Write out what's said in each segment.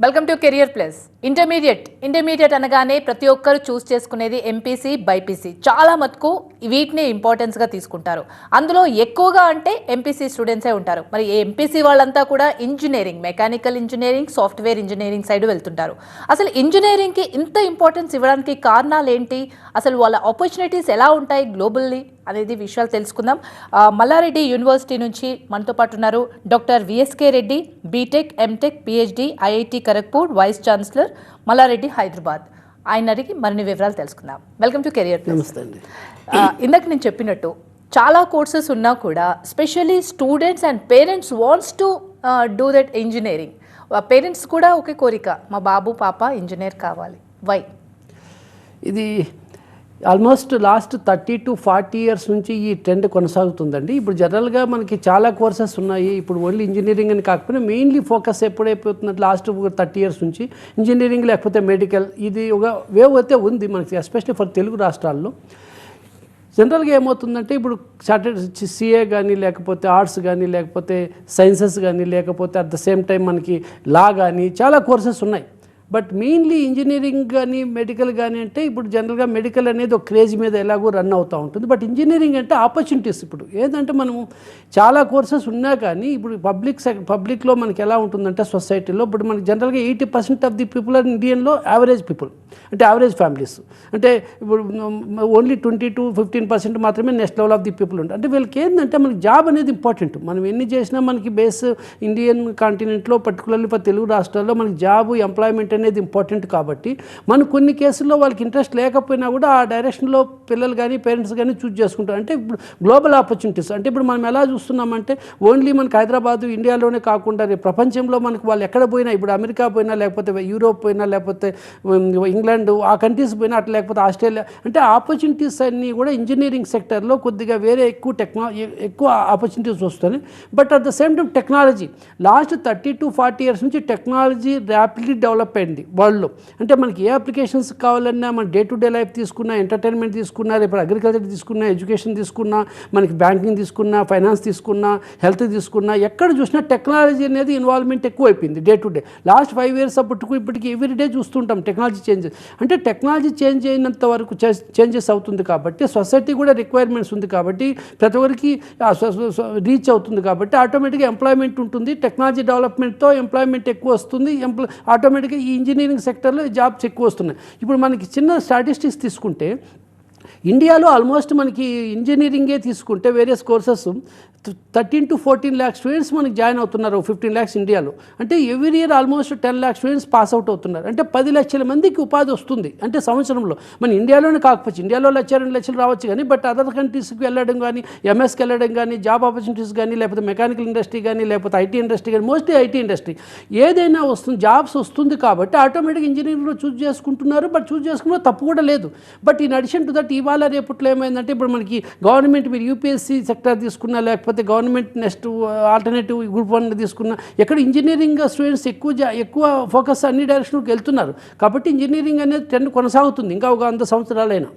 Welcome to career plus. Intermediate అనగానే ప్రతి ఒక్కరు చూస్ చేసుకునేది ఎంపీసీ బైపీసీ. చాలా మటుకు వీటిని ఇంపార్టెన్స్గా తీసుకుంటారు. అందులో ఎక్కువగా అంటే ఎంపీసీ స్టూడెంట్సే ఉంటారు. మరి ఎంపీసీ వాళ్ళంతా కూడా engineering, mechanical engineering, software engineering side వెళ్తుంటారు. అసలు ఇంజనీరింగ్కి ఇంత ఇంపార్టెన్స్ ఇవ్వడానికి కారణాలు ఏంటి? అసలు వాళ్ళ ఆపర్చునిటీస్ ఎలా ఉంటాయి గ్లోబల్లీ అనేది విషయాలు తెలుసుకుందాం. మల్లారెడ్డి యూనివర్సిటీ నుంచి మనతో పాటు ఉన్నారు doctor VSK Reddy, BTech, MTech, PhD, IIT Kharagpur, vice chancellor, Malla Reddy, Hyderabad. ఆయన అడిగి మరిన్ని వివరాలు తెలుసుకుందాం. Welcome to career plus. ఇందాక నేను చెప్పినట్టు చాలా కోర్సెస్ ఉన్నా కూడా specially students and parents wants to do that engineering. Parents కూడా ఒకే కోరిక, మా బాబు పాప ఇంజనీర్ కావాలి. వై? ఇది ఆల్మోస్ట్ లాస్ట్ 30 to 40 ఇయర్స్ నుంచి ఈ ట్రెండ్ కొనసాగుతుందండి. ఇప్పుడు జనరల్గా మనకి చాలా కోర్సెస్ ఉన్నాయి. ఇప్పుడు ఓన్లీ ఇంజనీరింగ్ అని కాకపోయినా మెయిన్లీ ఫోకస్ ఎప్పుడైపోతుందంటే లాస్ట్ 30 ఇయర్స్ నుంచి ఇంజనీరింగ్ లేకపోతే మెడికల్, ఇది ఒక వేవ్ అయితే ఉంది మనకి, ఎస్పెషల్లీ ఫర్ తెలుగు రాష్ట్రాల్లో. జనరల్గా ఏమవుతుందంటే ఇప్పుడు సిఏ కానీ లేకపోతే ఆర్ట్స్ కానీ లేకపోతే సైన్సెస్ కానీ లేకపోతే అట్ ద సేమ్ టైం మనకి లా కానీ చాలా కోర్సెస్ ఉన్నాయి. బట్ మెయిన్లీ ఇంజనీరింగ్ కానీ మెడికల్ కానీ అంటే ఇప్పుడు జనరల్గా మెడికల్ అనేది ఒక క్రేజ్ మీద ఎలాగో రన్ అవుతూ ఉంటుంది. బట్ ఇంజనీరింగ్ అంటే ఆపర్చునిటీస్. ఇప్పుడు ఏంటంటే మనము చాలా కోర్సెస్ ఉన్నా కానీ ఇప్పుడు పబ్లిక్లో మనకి ఎలా ఉంటుందంటే సొసైటీలో ఇప్పుడు మనకి జనరల్గా 80% ఆఫ్ ది పీపుల్ ఆర్ ఇండియన్లో యావరేజ్ పీపుల్, అంటే యావరేజ్ ఫ్యామిలీస్. అంటే ఇప్పుడు ఓన్లీ 20 to 15% మాత్రమే next level of the people ఉంటారు. అంటే వీళ్ళకి ఏంటంటే మనకి జాబ్ అనేది ఇంపార్టెంట్. మనం ఎన్ని చేసినా మనకి బేస్ ఇండియన్ కాంటినెంట్లో పర్టికులర్లీ ఫర్ తెలుగు రాష్ట్రాల్లో మనకి జాబ్, ఎంప్లాయ్మెంట్ అనేది ఇంపార్టెంట్. కాబట్టి మనం కొన్ని కేసుల్లో వాళ్ళకి ఇంట్రెస్ట్ లేకపోయినా కూడా ఆ డైరెక్షన్లో పిల్లలు కానీ పేరెంట్స్ కానీ చూజ్ చేసుకుంటారు. అంటే ఇప్పుడు గ్లోబల్ ఆపర్చునిటీస్ అంటే ఇప్పుడు మనం ఎలా చూస్తున్నామంటే ఓన్లీ మనకి హైదరాబాదు ఇండియాలోనే కాకుండా రేపు ప్రపంచంలో మనకు వాళ్ళు ఎక్కడ పోయినా, ఇప్పుడు అమెరికా పోయినా లేకపోతే యూరోప్ పోయినా లేకపోతే ఇంగ్లాండ్ ఆ కంట్రీస్ పోయినా అట్లా లేకపోతే ఆస్ట్రేలియా, అంటే ఆపర్చునిటీస్ అన్నీ కూడా ఇంజనీరింగ్ సెక్టర్లో కొద్దిగా వేరే ఎక్కువ ఆపర్చునిటీస్ వస్తాయి. But at the same time technology last 30 to 40 years నుంచి టెక్నాలజీ ర్యాపిడ్లీ డెవలప్ అయింది వరల్డ్లో. అంటే మనకి ఏ అప్లికేషన్స్ కావాలన్నా, మన డే టు డే లైఫ్ తీసుకున్నా, ఎంటర్టైన్మెంట్ తీసుకున్నా, రేపు అగ్రికల్చర్ తీసుకున్నా, ఎడ్యుకేషన్ తీసుకున్నా, మనకి బ్యాంకింగ్ తీసుకున్నా, ఫైనాన్స్ తీసుకున్నా, హెల్త్ తీసుకున్నా, ఎక్కడ చూసినా టెక్నాలజీ అనేది ఇన్వాల్వ్మెంట్ ఎక్కువ అయిపోయింది day to day. Last 5 years అప్పటికి ఇప్పటికి ఎవ్రీడే చూస్తుంటాం టెక్నాలజీ చేంజెస్. అంటే టెక్నాలజీ చేంజ్ అయినంత వరకు చేంజెస్ అవుతుంది కాబట్టి సొసైటీ కూడా రిక్వైర్మెంట్స్ ఉంది కాబట్టి ప్రతి ఒక్కరికి రీచ్ అవుతుంది కాబట్టి ఆటోమేటిక్గా ఎంప్లాయ్మెంట్ ఉంటుంది. టెక్నాలజీ డెవలప్మెంట్తో ఎంప్లాయ్మెంట్ ఎక్కువ వస్తుంది. ఆటోమేటిక్గా ఈ ఇంజనీరింగ్ సెక్టర్లో జాబ్స్ ఎక్కువ వస్తున్నాయి. ఇప్పుడు మనకి చిన్న స్టాటిస్టిక్స్ తీసుకుంటే ఇండియాలో ఆల్మోస్ట్ మనకి ఇంజనీరింగే తీసుకుంటే various courses 13 to 14 lakh students మనకి జాయిన్ అవుతున్నారు. 15 lakhs ఇండియాలో. అంటే every year almost 10 lakh students pass out అవుతున్నారు. అంటే 10 లక్షల మందికి ఉపాధి వస్తుంది అంటే సంవత్సరంలో. మన ఇండియాలోనే కాకపోవచ్చు, ఇండియాలో 1-2 లక్షలు రావచ్చు కానీ బట్ అదర్ కంట్రీస్కి వెళ్ళడం కానీ, ఎంఎస్కి వెళ్ళడం కానీ, జాబ్ ఆపర్చునిటీస్ కానీ, లేకపోతే మెకానికల్ ఇండస్ట్రీ కానీ, లేకపోతే ఐటీ ఇండస్ట్రీ కానీ, మోస్ట్లీ ఐటీ ఇండస్ట్రీ ఏదైనా వస్తుంది, జాబ్స్ వస్తుంది కాబట్టి ఆటోమేటిక్గా ఇంజనీరింగ్లో చూస్ చేసుకుంటున్నారు. బట్ చూస్ చేసుకున్న తప్పు కూడా లేదు. But in addition to that ఇవాళ రేపట్లో ఏమైందంటే ఇప్పుడు మనకి గవర్నమెంట్ మీరు యూపీఎస్సీ సెక్టర్ తీసుకున్నా లేకపోతే గవర్నమెంట్ నెక్స్ట్ ఆల్టర్నేటివ్ గ్రూప్ 1 తీసుకున్నా ఎక్కడ ఇంజనీరింగ్ స్టూడెంట్స్ ఎక్కువ ఫోకస్ అన్ని డైరెక్షన్కి వెళ్తున్నారు. కాబట్టి ఇంజనీరింగ్ అనేది ట్రెండ్ కొనసాగుతుంది ఇంకా ఒక 100 సంవత్సరాలైనా.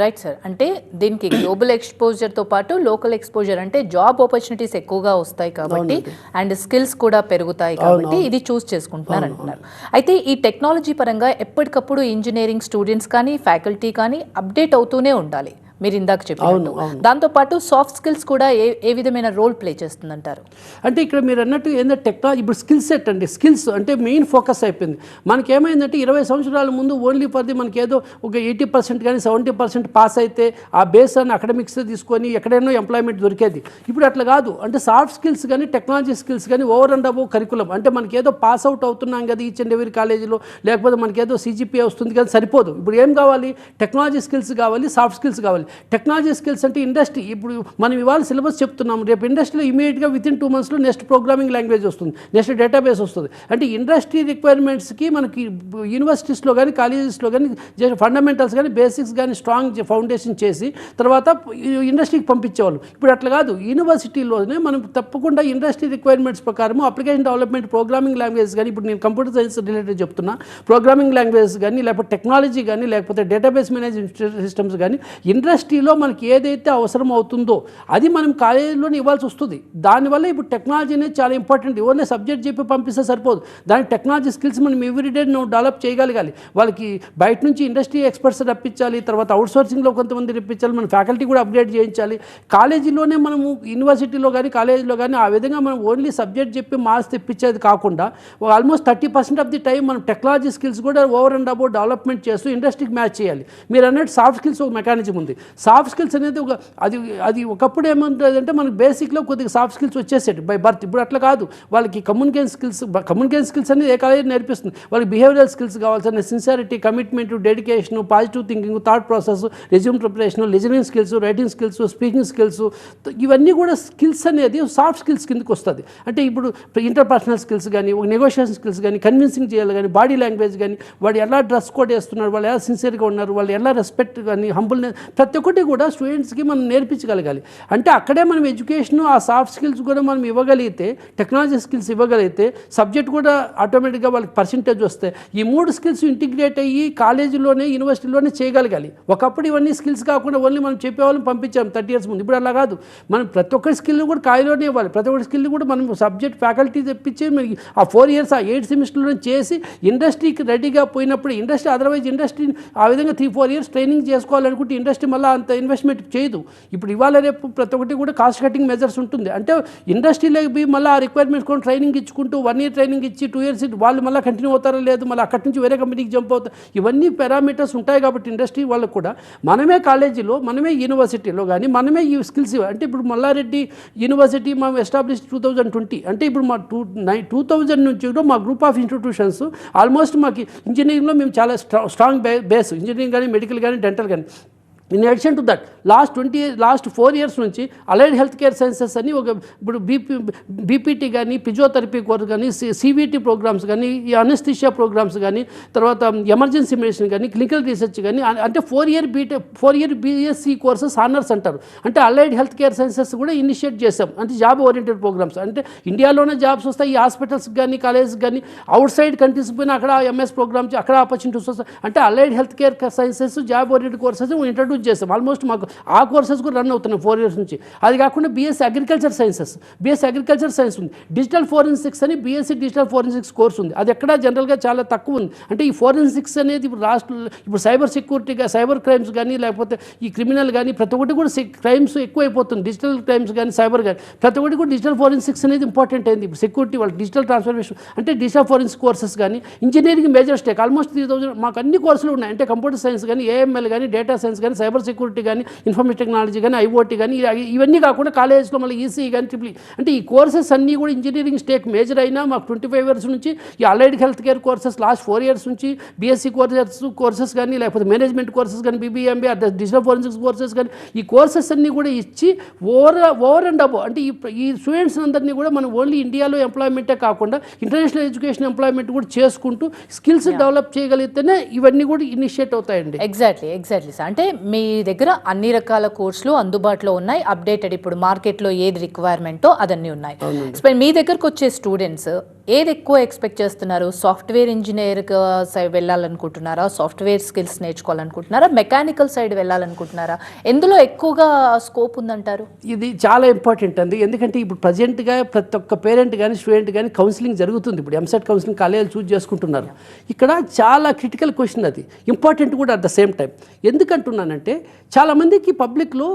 Right sir. అంటే దీనికి గ్లోబల్ ఎక్స్పోజర్తో పాటు లోకల్ ఎక్స్పోజర్ అంటే జాబ్ ఆపర్చునిటీస్ ఎక్కువగా వస్తాయి కాబట్టి అండ్ స్కిల్స్ కూడా పెరుగుతాయి కాబట్టి ఇది చూస్ చేసుకుంటున్నారు అంటున్నారు. అయితే ఈ టెక్నాలజీ పరంగా ఎప్పటికప్పుడు ఇంజనీరింగ్ స్టూడెంట్స్ కానీ ఫ్యాకల్టీ కానీ అప్డేట్ అవుతూనే ఉండాలి. మీరు ఇందాక చెప్పారు. దాంతోపాటు సాఫ్ట్ స్కిల్స్ కూడా ఏ విధమైన రోల్ ప్లే చేస్తుందంటారు? అంటే ఇక్కడ మీరు అన్నట్టు ఏంటంటే టెక్నాలజీ ఇప్పుడు స్కిల్ సెట్ అండి. స్కిల్స్ అంటే మెయిన్ ఫోకస్ అయిపోయింది. మనకి ఏమైందంటే 20 సంవత్సరాల ముందు ఓన్లీ ఫర్ ది మనకి ఏదో ఒక 80% కానీ 70% పాస్ అయితే ఆ బేస్ అని అకాడమిక్స్ తీసుకొని ఎక్కడైనా ఎంప్లాయ్మెంట్ దొరికేది. ఇప్పుడు అట్లా కాదు. అంటే సాఫ్ట్ స్కిల్స్ కానీ టెక్నాలజీ స్కిల్స్ కానీ ఓవర్ అండ్ అబోవ్ కరికులం. అంటే మనకి ఏదో పాస్ అవుట్ అవుతున్నాం కదా ఈచ్ అండ్ ఎవరీ కాలేజీలో, లేకపోతే మనకి ఏదో CGPA వస్తుంది కదా సరిపోదు. ఇప్పుడు ఏం కావాలి? టెక్నాలజీ స్కిల్స్ కావాలి, సాఫ్ట్ స్కిల్స్ కావాలి. టెక్నాలజీ స్కిల్స్ అంటే ఇండస్ట్రీ, ఇప్పుడు మనం ఇవాళ సిలబస్ చెప్తున్నాం, రేపు ఇండస్ట్రీలో ఇమీడియట్గా within 2 months next programming language వస్తుంది, నెక్స్ట్ డేటాబేస్ వస్తుంది. అంటే ఇండస్ట్రీ రిక్వైర్మెంట్స్కి మనకి యూనివర్సిటీస్లో కానీ కాలేజెస్లో కానీ ఫండమెంటల్స్ కానీ బేసిక్స్ కానీ స్ట్రాంగ్ ఫౌండేషన్ చేసి తర్వాత ఇండస్ట్రీకి పంపించేవాళ్ళు. ఇప్పుడు అట్లా కాదు. యూనివర్సిటీలోనే మనం తప్పకుండా ఇండస్ట్రీ రిక్వైర్మెంట్స్ ప్రకారం అప్లికేషన్ డెవలప్మెంట్ ప్రోగ్రామింగ్ లాంగ్వేజ్ కానీ, ఇప్పుడు నేను కంప్యూటర్ సైన్స్ రిలేటెడ్ చెప్తున్నా, ప్రోగ్రామింగ్ లాంగ్వేజ్ కానీ లేకపోతే టెక్నాలజీ కానీ లేకపోతే డేటాబేస్ మేనేజ్మెంట్ సిస్టమ్స్ కానీ ఇండస్ట్రీ ఇండస్ట్రీలో మనకి ఏదైతే అవసరం అవుతుందో అది మనం కాలేజీలోనే ఇవ్వాల్సి వస్తుంది. దానివల్ల ఇప్పుడు టెక్నాలజీ అనేది చాలా ఇంపార్టెంట్. ఓన్లీ సబ్జెక్ట్ చెప్పి పంపిస్తే సరిపోదు, దానికి టెక్నాలజీ స్కిల్స్ మనం ఎవ్రీడే నువ్వు డెవలప్ చేయగలగాలి. వాళ్ళకి బయట నుంచి ఇండస్ట్రీ ఎక్స్పర్ట్స్ రప్పించాలి, తర్వాత అవుట్సోర్సింగ్లో కొంతమంది రప్పించాలి, మన ఫ్యాకల్టీ కూడా అప్గ్రేడ్ చేయించాలి. కాలేజీలోనే మనము యూనివర్సిటీలో కానీ కాలేజీలో కానీ ఆ విధంగా మనం ఓన్లీ సబ్జెక్ట్ చెప్పి మార్క్స్ తెప్పించేది కాకుండా ఆల్మోస్ట్ 30% ఆఫ్ ది టైం మనం టెక్నాలజీ స్కిల్స్ కూడా ఓవర్ అండ్ అబౌట్ డెవలప్మెంట్ చేస్తూ ఇండస్ట్రీకి మ్యాచ్ చేయాలి. మీరు అన్నట్టు సాఫ్ట్ స్కిల్స్ ఒక మెకానిజం ఉంది. సాఫ్ట్ స్కిల్స్ అనేది అది ఒకప్పుడు ఏమంటుందంటే మనకి బేసిక్లో కొద్దిగా సాఫ్ట్ స్కిల్స్ వచ్చేసేది బై బర్త్. ఇప్పుడు అట్లా కాదు, వాళ్ళకి కమ్యూనికేషన్ స్కిల్స్ అనేది ఏ కాలేజీ నేర్పిస్తుంది. వాళ్ళకి బిహేవియరల్ స్కిల్స్ కావాల్సిన sincerity, commitment, dedication, positive thinking, thought process, resume preparation, listening skills, writing skills, speaking skills, ఇవన్నీ కూడా స్కిల్స్ అనేది సాఫ్ట్ స్కిల్స్ కిందకి వస్తుంది. అంటే ఇప్పుడు ఇంటర్పర్సనల్ స్కిల్స్ కానీ, నెగోషియేషన్ స్కిల్స్ కానీ, కన్విన్సింగ్ చేయాలి కానీ, బాడీ లాంగ్వేజ్ కానీ, వాడు ఎలా డ్రెస్ కోడ్ వేస్తున్నారు, వాళ్ళు ఎలా సిన్సియర్గా ఉన్నారు, వాళ్ళు ఎలా రెస్పెక్ట్ కానీ, హంబుల్నెస్, ప్రతి ఒక్కటి కూడా స్టూడెంట్స్కి మనం నేర్పించగలగాలి. అంటే అక్కడే మనం ఎడ్యుకేషన్ ఆ సాఫ్ట్ స్కిల్స్ కూడా మనం ఇవ్వగలిగితే, టెక్నాలజీ స్కిల్స్ ఇవ్వగలిగితే, సబ్జెక్ట్ కూడా ఆటోమేటిక్గా వాళ్ళకి పర్సెంటేజ్ వస్తే ఈ 3 స్కిల్స్ ఇంటిగ్రేట్ అయ్యి కాలేజీలోనే యూనివర్సిటీలోనే చేయగలగాలి. ఒకప్పుడు ఇవన్నీ స్కిల్స్ కాకుండా ఓన్లీ మనం చెప్పేవాళ్ళని పంపించాం 30 years ముందు. ఇప్పుడు అలా కాదు, మనం ప్రతి ఒక్కరి స్కిల్ కూడా కాలేజీలోనే ఇవ్వాలి. ప్రతి ఒక్కరి స్కిల్ కూడా మనం సబ్జెక్ట్ ఫ్యాకల్టీ తెప్పించి ఆ 4 years ఆ 8 సెమిస్టర్లో చేసి ఇండస్ట్రీకి రెడీగా పోయినప్పుడు ఇండస్ట్రీ అదర్వైజ్ ఇండస్ట్రీ ఆ విధంగా 3-4 years ట్రైనింగ్ చేసుకోవాలనుకుంటే ఇండస్ట్రీ మళ్ళీ అంత ఇన్వెస్ట్మెంట్ చేయదు. ఇప్పుడు ఇవాళ రేపు ప్రతి ఒక్కటి కూడా కాస్ట్ కటింగ్ మెజర్స్ ఉంటుంది. అంటే ఇండస్ట్రీలోకి పోయి మళ్ళీ ఆ రిక్వైర్మెంట్స్ కూడా ట్రైనింగ్ ఇచ్చుకుంటూ 1 year ట్రైనింగ్ ఇచ్చి 2 years వాళ్ళు మళ్ళీ కంటిన్యూ అవుతారో లేదు, మళ్ళీ అక్కడి నుంచి వేరే కంపెనీకి జంప్ అవుతారు. ఇవన్నీ పారామీటర్స్ ఉంటాయి కాబట్టి ఇండస్ట్రీ వాళ్ళకు కూడా మనమే కాలేజీలో, మనమే యూనివర్సిటీలో కానీ మనమే ఈ స్కిల్స్ అంటే ఇప్పుడు మల్లారెడ్డి యూనివర్సిటీ మనం ఎస్టాబ్లిష్ 2020. అంటే ఇప్పుడు మా 2000 నుంచి కూడా మా గ్రూప్ ఆఫ్ ఇన్స్టిట్యూషన్స్ ఆల్మోస్ట్ మాకు ఇంజనీరింగ్లో మేము చాలా స్ట్రాంగ్ బేస్, ఇంజనీరింగ్ కానీ, మెడికల్ కానీ, డెంటల్ కానీ. In addition to that last 4 years నుంచి అలైడ్ హెల్త్ కేర్ సైన్సెస్ అని ఒక ఇప్పుడు బీపీటీ కానీ, ఫిజియోథెరపీ కోర్స్ కానీ, సివిటీ ప్రోగ్రామ్స్ కానీ, ఈ అనస్థిషియా ప్రోగ్రామ్స్ కానీ, తర్వాత ఎమర్జెన్సీ మెడిసిన్ కానీ, క్లినికల్ రీసెర్చ్ కానీ, అంటే 4 year బీఎస్సీ కోర్సెస్ ఆనర్స్ అంటారు. అంటే అలైడ్ హెల్త్ కేర్ సైన్సెస్ కూడా ఇనిషియేట్ చేసాం. అంటే జాబ్ ఓరియంటెడ్ ప్రోగ్రామ్స్. అంటే ఇండియాలోనే జాబ్స్ వస్తాయి, ఈ హాస్పిటల్స్ కానీ, కాలేజెస్ కానీ, అవుట్ సైడ్ కంట్రీస్ పోయినా అక్కడ ఎంఎస్ ప్రోగ్రామ్స్, అక్కడ ఆపర్చునిటీస్ వస్తాయి. అంటే allied health care sciences, job oriented courses introduce చేస్తాం. ఆల్మోస్ట్ మాకు ఆ కోర్సెస్ కూడా రన్ అవుతున్నాయి 4 years నుంచి. అది కాకుండా బీఎస్సీ అగ్రికల్చర్ సైన్స్ ఉంది. డిజిటల్ ఫోరెన్సిక్స్ అని బీఎస్సీ డిజిటల్ ఫోరెన్సిక్స్ కోర్స్ ఉంది. అది ఎక్కడ జనరల్గా చాలా తక్కువ ఉంది. అంటే ఈ ఫోరెన్సిక్స్ అనేది ఇప్పుడు సైబర్ సెక్యూరిటీగా, సైబర్ క్రైమ్స్ కానీ, లేకపోతే ఈ క్రిమినల్ కానీ ప్రతి ఒక్కటి కూడా క్రైమ్స్ ఎక్కువైపోతుంది. డిజిటల్ క్రైమ్స్ కానీ, సైబర్ కానీ ప్రతి ఒక్కటి కూడా డిజిటల్ ఫోరెన్సిక్స్ అనేది ఇంపార్టెంట్ అయింది. ఇప్పుడు సెక్యూరిటీ వాళ్ళు డిజిటల్ ట్రాన్స్ఫర్మేషన్ అంటే డిజిటల్ ఫోరెన్సిక్ కోర్సెస్ కానీ, ఇంజనీరింగ్ మేజర్ స్టేక్ ఆల్మోస్ట్ 3000 మాకు అన్ని కోర్సులు ఉన్నాయి. అంటే కంప్యూటర్ సైన్స్ కానీ, ఏఎంఎల్ కానీ, డేటా సైన్స్ కానీ, సైబర్ సెక్యూరిటీ కానీ, ఇన్ఫర్మేషన్ టెక్నాలజీ కానీ, ఐఓటీ కానీ, ఇవన్నీ కాకుండా కాలేజెస్లో మళ్ళీ ఈసీ కానీ, ట్రిపుల్ అంటే ఈ కోర్సెస్ అన్నీ కూడా ఇంజనీరింగ్ స్టేక్ మేజర్ అయినా మాకు 25 years నుంచి ఈ allied health care courses last 4 years నుంచి బీఎస్సీ కోర్సెస్ కానీ, లేకపోతే మేనేజ్మెంట్ కోర్సెస్ కానీ, బీబీఎంబీ, డిజిటల్ ఫోరెన్సిక్స్ కోర్సెస్ కానీ, ఈ కోర్సెస్ అన్నీ కూడా ఇచ్చి ఓవర్ అండ్ అబౌవ్ అంటే ఈ స్టూడెంట్స్ అందరినీ కూడా మనం ఓన్లీ ఇండియాలో ఎంప్లాయ్మెంటే కాకుండా ఇంటర్నేషనల్ ఎడ్యుకేషన్ ఎంప్లాయ్మెంట్ కూడా చేసుకుంటూ స్కిల్స్ డెవలప్ చేయగలిగితేనే ఇవన్నీ కూడా ఇనిషియేట్ అవుతాయండి. Exactly sir. అంటే మీ దగ్గర అన్ని రకాల కోర్సులు అందుబాటులో ఉన్నాయి, అప్డేటెడ్ ఇప్పుడు మార్కెట్లో ఏది రిక్వైర్మెంటో అదన్నీ ఉన్నాయి. మీ దగ్గరకు వచ్చే స్టూడెంట్స్ ఏది ఎక్కువ ఎక్స్పెక్ట్ చేస్తున్నారు? సాఫ్ట్వేర్ ఇంజనీర్గా సైడ్ వెళ్ళాలనుకుంటున్నారా, సాఫ్ట్వేర్ స్కిల్స్ నేర్చుకోవాలనుకుంటున్నారా, మెకానికల్ సైడ్ వెళ్ళాలనుకుంటున్నారా? ఎందులో ఎక్కువగా స్కోప్ ఉందంటారు? ఇది చాలా ఇంపార్టెంట్ అండి. ఎందుకంటే ఇప్పుడు ప్రజెంట్గా ప్రతి ఒక్క పేరెంట్ కానీ, స్టూడెంట్ కానీ కౌన్సిలింగ్ జరుగుతుంది. ఇప్పుడు ఎంసెట్ కౌన్సిలింగ్ కాలేజీలు చూస్ చేసుకుంటున్నారు. ఇక్కడ చాలా క్రిటికల్ క్వశ్చన్, అది ఇంపార్టెంట్ కూడా అట్ ద సేమ్ టైం. ఎందుకంటున్నానంటే చాలామందికి పబ్లిక్లో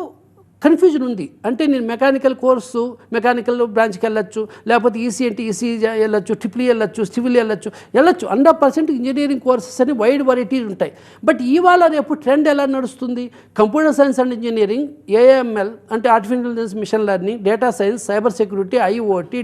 కన్ఫ్యూజన్ ఉంది. అంటే నేను మెకానికల్ కోర్సు, మెకానికల్ బ్రాంచ్కి వెళ్ళొచ్చు, లేకపోతే ఈసీ అంటే ఈసీ వెళ్ళొచ్చు, ట్రిపుల్ వెళ్ళొచ్చు, సివిల్ వెళ్ళొచ్చు. 100% ఇంజనీరింగ్ కోర్సెస్ అని వైడ్ వెరైటీస్ ఉంటాయి. బట్ ఇవాళ రేపు ట్రెండ్ ఎలా నడుస్తుంది? Computer science and engineering, AML అంటే artificial intelligence, machine learning, data science, cyber security, IoT,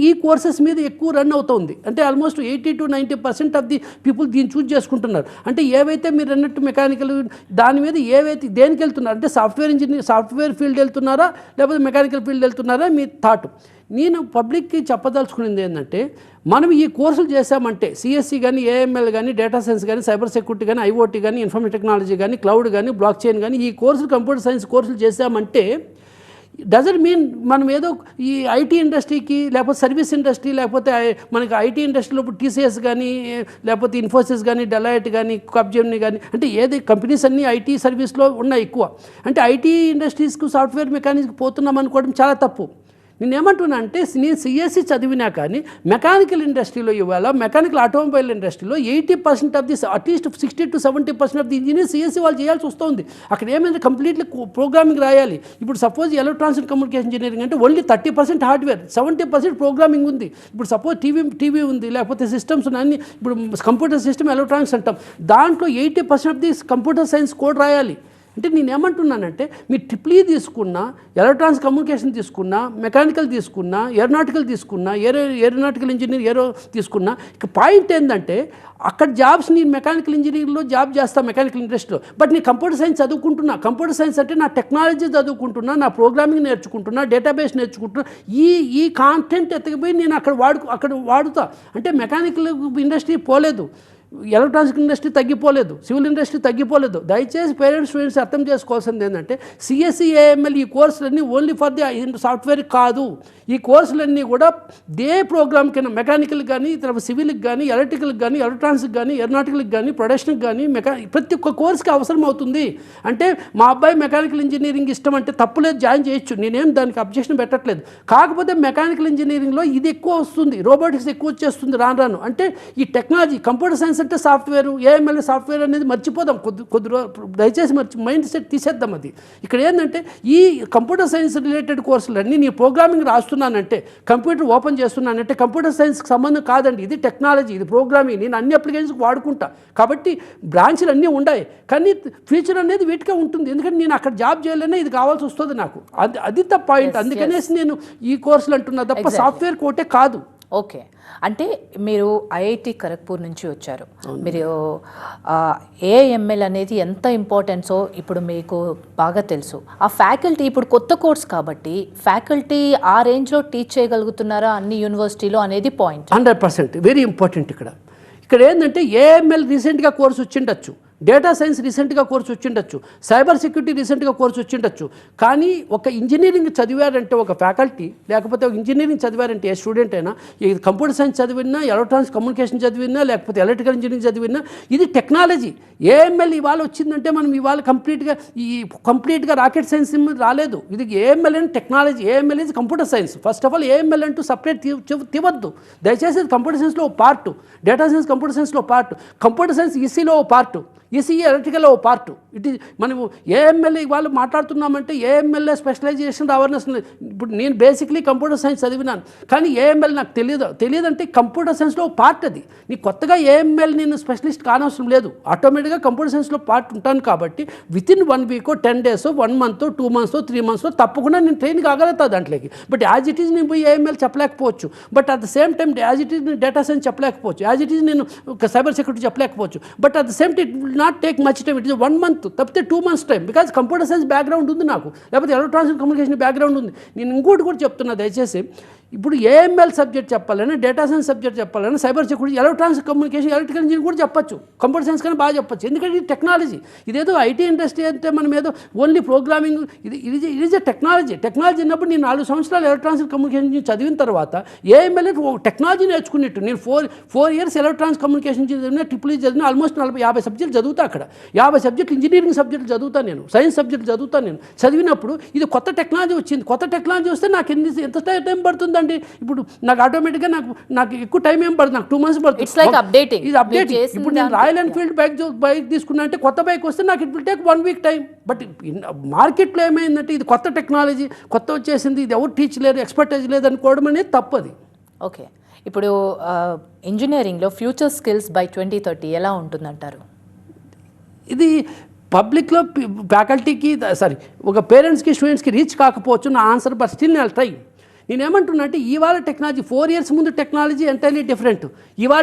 ఈ కోర్సెస్ మీద ఎక్కువ రన్ అవుతుంది. అంటే almost 80 to 90% of the people దీన్ని చూజ్ చేసుకుంటున్నారు. అంటే ఏవైతే మీరు అన్నట్టు మెకానికల్ దాని మీద ఏవైతే దేనికి వెళ్తున్నారు అంటే సాఫ్ట్వేర్ ఫీల్డ్ వెళ్తున్నారా, లేకపోతే మెకానికల్ ఫీల్డ్ వెళ్తున్నారా, మీ థాట్. నేను పబ్లిక్కి చెప్పదలుచుకునేది ఏంటంటే, మనం ఈ కోర్సులు చేసామంటే సిఎస్సి కానీ, ఏఎంఎల్ కానీ, డేటా సైన్స్ కానీ, సైబర్ సెక్యూరిటీ కానీ, ఐఓటీ కానీ, ఇన్ఫర్మేషన్ టెక్నాలజీ కానీ, క్లౌడ్ కానీ, బ్లాక్ చైన్ కానీ, ఈ కోర్సులు కంప్యూటర్ సైన్స్ కోర్సులు చేసామంటే డజంట్ మీన్ మనం ఏదో ఈ ఐటీ ఇండస్ట్రీకి లేకపోతే సర్వీస్ ఇండస్ట్రీ లేకపోతే మనకి ఐటీ ఇండస్ట్రీలో టీసీఎస్ కానీ లేకపోతే ఇన్ఫోసిస్ కానీ డెలాయిట్ కానీ కప్జెమ్ని కానీ అంటే ఏది కంపెనీస్ అన్నీ ఐటీ సర్వీస్లో ఉన్నాయి ఎక్కువ. అంటే ఐటీ ఇండస్ట్రీస్కు సాఫ్ట్వేర్ మెకానిక్స్కి పోతున్నాం అనుకోవడం చాలా తప్పు. నేను ఏమంటున్నా అంటే నేను సిఎస్సి చదివినా కానీ మెకానికల్ ఇండస్ట్రీలో ఇవాళ మెకానికల్ ఆటోమొబైల్ ఇండస్ట్రీలో 80% of the at least 60 to 70% of the engineer CSC వాళ్ళు చేయాల్సి వస్తుంది. అక్కడ ఏమైంది కంప్లీట్లీ ప్రోగ్రామింగ్ రాయాలి. ఇప్పుడు suppose electronics and communication engineering అంటే ఓన్లీ 30% హార్డ్వేర్, 70% ప్రోగ్రామింగ్ ఉంది. ఇప్పుడు సపోజ్ టీవీ ఉంది లేకపోతే సిస్టమ్స్ అన్ని ఇప్పుడు కంప్యూటర్ సిస్టమ్ ఎలక్ట్రానిక్స్ అంటాం, దాంట్లో 80% of the computer science code రాయాలి. అంటే నేను ఏమంటున్నానంటే మీరు ట్రిపుల్ ఈ తీసుకున్నా, ఎలక్ట్రానిక్స్ కమ్యూనికేషన్ తీసుకున్నా, మెకానికల్ తీసుకున్నా, ఏరోనాటికల్ తీసుకున్నా, ఏరోనాటికల్ ఇంజనీర్ తీసుకున్నా, ఇక పాయింట్ ఏంటంటే అక్కడ జాబ్స్ నేను మెకానికల్ ఇంజనీరింగ్లో జాబ్ చేస్తాను మెకానికల్ ఇండస్ట్రీలో, బట్ నేను కంప్యూటర్ సైన్స్ చదువుకుంటున్నా. కంప్యూటర్ సైన్స్ అంటే నా టెక్నాలజీ చదువుకుంటున్నా, నా ప్రోగ్రామింగ్ నేర్చుకుంటున్నా, డేటాబేస్ నేర్చుకుంటున్నా. ఈ కాంటెంట్ ఎత్తకపోయి నేను అక్కడ వాడుతా. అంటే మెకానికల్ ఇండస్ట్రీ పోలేదు, ఎలక్ట్రానిక్స్ ఇండస్ట్రీ తగ్గిపోలేదు, సివిల్ ఇండస్ట్రీ తగ్గిపోలేదు. దయచేసి పేరెంట్స్ స్టూడెంట్స్ అర్థం చేసుకోవాల్సింది ఏంటంటే సిఎస్సి ఏఎంఎల్ ఈ కోర్సులన్నీ ఓన్లీ ఫర్ ది సాఫ్ట్వేర్ కాదు. ఈ కోర్సులన్నీ కూడా ప్రోగ్రామ్ కింద మెకానికల్ కానీ తర్వాత సివిల్కి కానీ ఎలక్ట్రికల్కి కానీ ఎలక్ట్రానిక్స్కి కానీ ఏరోనాటికల్కి కానీ ప్రొడక్షన్కి కానీ ప్రతి ఒక్క కోర్సుకి అవసరం అవుతుంది. అంటే మా అబ్బాయి మెకానికల్ ఇంజనీరింగ్ ఇష్టం అంటే తప్పులేదు, జాయిన్ చేయొచ్చు, నేనేం దానికి అబ్జెక్షన్ పెట్టట్లేదు. కాకపోతే మెకానికల్ ఇంజనీరింగ్లో ఇది ఎక్కువ వస్తుంది, రోబోటిక్స్ ఎక్కువ వచ్చేస్తుంది రాను. అంటే ఈ టెక్నాలజీ కంప్యూటర్ సైన్స్ అంటే సాఫ్ట్వేర్ ఏఎంఎల్ సాఫ్ట్వేర్ అనేది మర్చిపోదాం, కొద్ది దయచేసి మైండ్ సెట్ తీసేద్దాం. అది ఇక్కడ ఏంటంటే ఈ కంప్యూటర్ సైన్స్ రిలేటెడ్ కోర్సులన్నీ నేను ప్రోగ్రామింగ్ రాస్తున్నానంటే, కంప్యూటర్ ఓపెన్ చేస్తున్నానంటే కంప్యూటర్ సైన్స్కి సంబంధం కాదండి, ఇది టెక్నాలజీ, ఇది ప్రోగ్రామింగ్, నేను అన్ని అప్లికేషన్స్కి వాడుకుంటా. కాబట్టి బ్రాంచ్లు అన్నీ ఉన్నాయి, కానీ ఫ్యూచర్ అనేది వీటికే ఉంటుంది. ఎందుకంటే నేను అక్కడ జాబ్ చేయాలనే ఇది కావాల్సి వస్తుంది నాకు. అది తప్ప పాయింట్. అందుకనేసి నేను ఈ కోర్సులు అంటున్నా తప్ప సాఫ్ట్వేర్ కోటే కాదు. ఓకే, అంటే మీరు ఐఐటి ఖరగ్పూర్ నుంచి వచ్చారు. మీరు ఏఎంఎల్ అనేది ఎంత ఇంపార్టెన్సో ఇప్పుడు మీకు బాగా తెలుసు. ఆ ఫ్యాకల్టీ ఇప్పుడు కొత్త కోర్స్ కాబట్టి ఫ్యాకల్టీ ఆ రేంజ్లో టీచ్ చేయగలుగుతున్నారా అన్ని యూనివర్సిటీలో అనేది పాయింట్. 100% very important. ఇక్కడ ఏంటంటే ఏఎంఎల్ రీసెంట్గా కోర్సు వచ్చిండొచ్చు, డేటా సైన్స్ రీసెంట్గా కోర్సు వచ్చిండొచ్చు, సైబర్ సెక్యూరిటీ రీసెంట్గా కోర్సు వచ్చిండొచ్చు. కానీ ఒక ఇంజనీరింగ్ చదివారంటే ఒక ఫ్యాకల్టీ లేకపోతే ఒక ఇంజనీరింగ్ చదివారంటే ఏ స్టూడెంట్ అయినా, ఈ కంప్యూటర్ సైన్స్ చదివినా, ఎలక్ట్రానిక్స్ కమ్యూనికేషన్ చదివినా, లేకపోతే ఎలక్ట్రికల్ ఇంజనీరింగ్ చదివినా, ఇది టెక్నాలజీ. ఏఎంఎల్ ఇవాళ వచ్చిందంటే మనం ఇవాళ కంప్లీట్గా రాకెట్ సైన్స్ రాలేదు. ఇది ఏఎంఎల్ అండ్ టెక్నాలజీ. ఏఎంఎల్ ఇది computer science. First of all AML అంటూ సపరేట్ తివద్దు దయచేసి. కంప్యూటర్ సైన్స్లో ఓ పార్ట్, డేటా సైన్స్ కంప్యూటర్ సైన్స్లో పార్ట్, కంప్యూటర్ సైన్స్ ఈసీలో ఓ పార్ట్, ఈసీఈ ఎలక్ట్రికల్ ఓ పార్ట్. ఇట్ ఈజ్ మనము ఏఎంఎల్ వాళ్ళు మాట్లాడుతున్నామంటే ఏఎంఎల్ఏ స్పెషలైజేషన్ అవేర్నెస్. ఇప్పుడు నేను బేసిక్లీ కంప్యూటర్ సైన్స్ చదివినాను, కానీ ఏఎంఎల్ నాకు తెలియదంటే కంప్యూటర్ సైన్స్లో పార్ట్. అది నీ కొత్తగా ఏఎంఎల్ నేను స్పెషలిస్ట్ కానవసరం లేదు, ఆటోమేటిక్గా కంప్యూటర్ సైన్స్లో పార్ట్ ఉంటాను. కాబట్టి within 1 week 10 days 1 month 2 months 3 months తప్పకుండా నేను ట్రైన్ కాగలుగుతా దాంట్లోకి. బట్ యాజ్ ఇట్ ఈజ్ నేను పోయి ఏఎంఎల్ చెప్పలేకపోవచ్చు, but at the same time as it is నేను డేటా సైన్స్ చెప్పలేకపోవచ్చు, యాజ్ ఇట్ ఈజ్ నేను సైబర్ సెక్యూరిటీ చెప్పలేకపోవచ్చు. But at the same time it will not take much time, it is 1 month తప్పితే 2 months time. Because computer science background ఉంది నాకు, లేకపోతే electronics communication background ఉంది. నేను ఇంకోటి కూడా చెప్తున్నా దయచేసి, ఇప్పుడు ఏఎంఎల్ సబ్జెక్ట్ చెప్పాలని, డేటా సైన్స్ సబ్జెక్ట్ చెప్పాలని, cyber security, electronics communication, electrical engineering కూడా చెప్పచ్చు, కంప్యూటర్ సైన్స్ కానీ బాగా చెప్పచ్చు. ఎందుకంటే ఇది టెక్నాలజీ. ఇదేదో ఐటీ ఇండస్ట్రీ అంటే మనం ఏదో ఓన్లీ ప్రోగ్రామింగ్, ఇది ఈజ్ ఎ టెక్నాలజీ. టెక్నాలజీ అన్నప్పుడు నేను 4 సంవత్సరాలు ఎలక్ట్రానిక్స్ కమ్యూనికేషన్ చదివిన తర్వాత ఏఎంఎల్ టెక్నాలజీ నేర్చుకున్నట్టు. నేను 4 years ఎలక్ట్రానిక్స్ కమ్యూనికేషన్ చదివినా, ట్రిపుల్ ఈ చదివినా, ఆల్మోస్ట్ 40-50 సబ్జెక్టులు చదువుతా. అక్కడ 50 సబ్జెక్టులు ఇంజనీరింగ్ సబ్జెక్టులు చదువుతాను, నేను సైన్స్ సబ్జెక్టులు చదువుతాను. నేను చదివినప్పుడు ఇది కొత్త టెక్నాలజీ వచ్చింది. కొత్త టెక్నాలజీ వస్తే నాకు ఎంత టైం పడుతుందండి? ఇప్పుడు నాకు ఆటోమేటిక్గా నాకు ఎక్కువ టైం ఏం పడుతుంది, నాకు 2 months పడుతుంది. It's like updating. ఇది అప్డేట్. ఇప్పుడు నేను రాయల్ ఎన్ఫీల్డ్ బైక్ తీసుకున్నా అంటే కొత్త బైక్ వస్తే నాకు it will take 1 week time. But మార్కెట్లో ఏమైందంటే ఇది కొత్త టెక్నాలజీ, కొత్త వచ్చేసింది, ఇది ఎవరు టీచ్ లేరు, ఎక్స్పర్టైజ్ లేదు అనుకోవడం అనేది తప్పది. ఓకే, ఇప్పుడు ఇంజనీరింగ్లో ఫ్యూచర్ స్కిల్స్ బై 2030 ఎలా ఉంటుందంటారు? ఇది పబ్లిక్లో ఫ్యాకల్టీకి ఒక పేరెంట్స్కి స్టూడెంట్స్కి రీచ్ కాకపోవచ్చు నా ఆన్సర్, బట్ స్టిల్ నేను ట్రై. నేనేమంటున్నా అంటే ఇవాళ టెక్నాలజీ 4 years ముందు టెక్నాలజీ ఎంటైర్లీ డిఫరెంట్. ఇవాళ